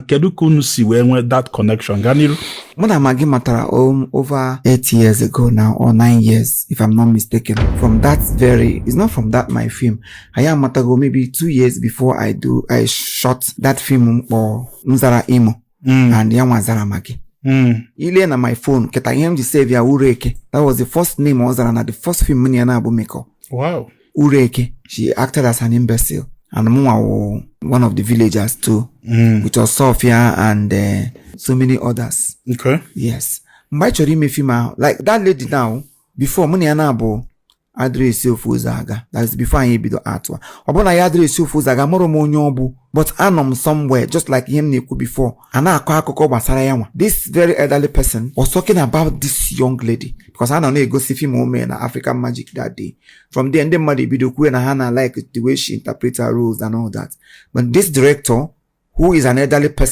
kedu ka unu si wee nwee that connection? Ganiru. Muna Maggie matara over 8 years ago now, or 9 years, if I'm not mistaken. From that it's not from that my film. I am matago maybe 2 years before I shot that film or Nzara Imo and Yamazara Maggie. Ile na my phone, keta him to save ya Ureke. That was the first name Ozara na the first film mini na Abumeko. Wow. Ureke. She acted as an imbecile. And Mwa one of the villagers too, which was Sophia and so many others. Okay. Yes. Mbachori me fima like that lady now. Before money anabo address Uzaga. That is before I be the artwa. Obona ya address Uzaga moro monyobu. But anom somewhere just like him neku before. Ana akoko basara yawa. This very elderly person was talking about this young lady because I don't know go see film woman na African Magic that day. From there and then madi bido ku na Hana like the way she interprets her roles and all that. But this director, who is an elderly person,